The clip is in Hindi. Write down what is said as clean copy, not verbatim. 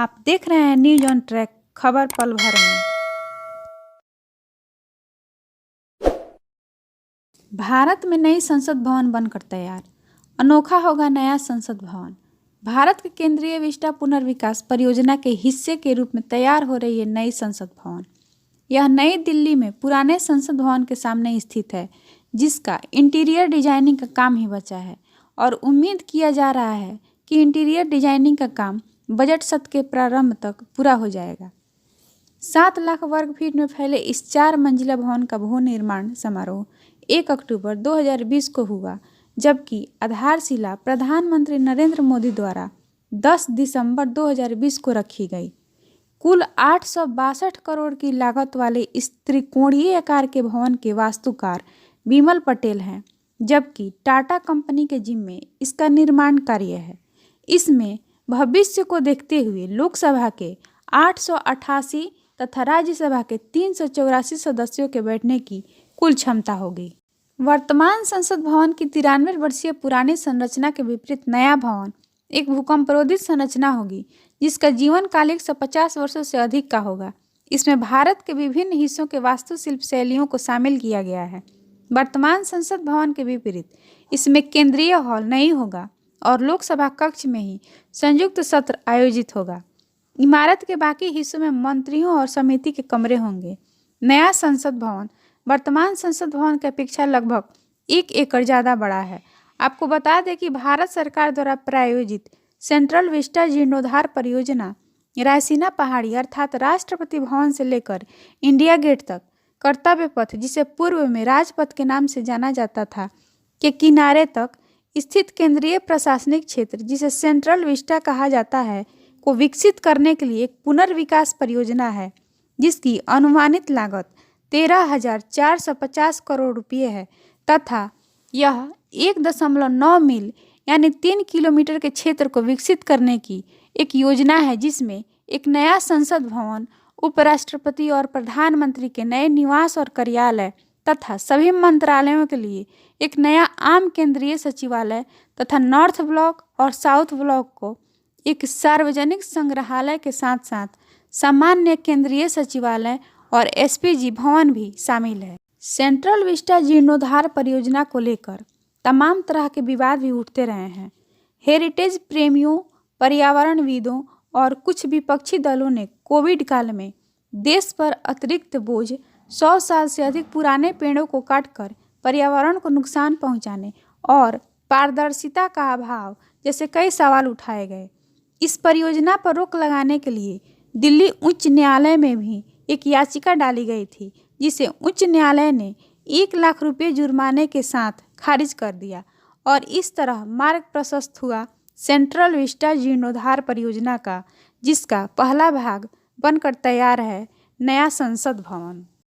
आप देख रहे हैं न्यूज ऑन ट्रैक, खबर पल भर में। भारत में नई संसद भवन बनकर तैयार, अनोखा होगा नया संसद भवन। भारत के केंद्रीय विस्टा पुनर्विकास परियोजना के हिस्से के रूप में तैयार हो रही है नई संसद भवन। यह नई दिल्ली में पुराने संसद भवन के सामने स्थित है, जिसका इंटीरियर डिजाइनिंग का काम ही बचा है और उम्मीद किया जा रहा है कि इंटीरियर डिजाइनिंग का काम बजट सत्र के प्रारंभ तक पूरा हो जाएगा। 7 लाख वर्ग फीट में फैले इस 4 मंजिला भवन का भू निर्माण समारोह 1 अक्टूबर 2020 को हुआ, जबकि आधारशिला प्रधानमंत्री नरेंद्र मोदी द्वारा 10 दिसंबर 2020 को रखी गई। कुल 862 करोड़ की लागत वाले इस त्रिकोणीय आकार के भवन के वास्तुकार विमल पटेल हैं, जबकि टाटा कंपनी के जिम्मे इसका निर्माण कार्य है। इसमें भविष्य को देखते हुए लोकसभा के 888 तथा राज्यसभा के 384 सदस्यों के बैठने की कुल क्षमता होगी। वर्तमान संसद भवन की 93 वर्षीय पुरानी संरचना के विपरीत नया भवन एक भूकंपरोधी संरचना होगी, जिसका जीवन काल 150 वर्षों से अधिक का होगा। इसमें भारत के विभिन्न हिस्सों के वास्तुशिल्प शैलियों को शामिल किया गया है। वर्तमान संसद भवन के विपरीत इसमें केंद्रीय हॉल नहीं होगा और लोकसभा कक्ष में ही संयुक्त सत्र आयोजित होगा। इमारत के बाकी हिस्सों में मंत्रियों और समिति के कमरे होंगे। नया संसद भवन वर्तमान संसद भवन की अपेक्षा लगभग 1 एकड़ ज़्यादा बड़ा है। आपको बता दें कि भारत सरकार द्वारा प्रायोजित सेंट्रल विस्टा जीर्णोद्धार परियोजना रायसीना पहाड़ी अर्थात राष्ट्रपति भवन से लेकर इंडिया गेट तक कर्तव्य पथ, जिसे पूर्व में राजपथ के नाम से जाना जाता था, के किनारे तक स्थित केंद्रीय प्रशासनिक क्षेत्र, जिसे सेंट्रल विस्टा कहा जाता है, को विकसित करने के लिए एक पुनर्विकास परियोजना है, जिसकी अनुमानित लागत 13,450 करोड़ रुपये है तथा यह 1.9 मील यानी 3 किलोमीटर के क्षेत्र को विकसित करने की एक योजना है, जिसमें एक नया संसद भवन, उपराष्ट्रपति और प्रधानमंत्री के नए निवास और कार्यालय तथा सभी मंत्रालयों के लिए एक नया आम केंद्रीय सचिवालय तथा नॉर्थ ब्लॉक और साउथ ब्लॉक को एक सार्वजनिक संग्रहालय के साथ साथ सामान्य केंद्रीय सचिवालय और एसपीजी भवन भी शामिल है। सेंट्रल विस्टा जीर्णोद्धार परियोजना को लेकर तमाम तरह के विवाद भी उठते रहे हैं। हेरिटेज प्रेमियों, पर्यावरणविदों और कुछ विपक्षी दलों ने कोविड काल में देश पर अतिरिक्त बोझ 100 साल से अधिक पुराने पेड़ों को काटकर पर्यावरण को नुकसान पहुंचाने और पारदर्शिता का अभाव जैसे कई सवाल उठाए गए। इस परियोजना पर रोक लगाने के लिए दिल्ली उच्च न्यायालय में भी एक याचिका डाली गई थी, जिसे उच्च न्यायालय ने 1 लाख रुपये जुर्माने के साथ खारिज कर दिया और इस तरह मार्ग प्रशस्त हुआ सेंट्रल विस्टा जीर्णोद्धार परियोजना का, जिसका पहला भाग बनकर तैयार है नया संसद भवन।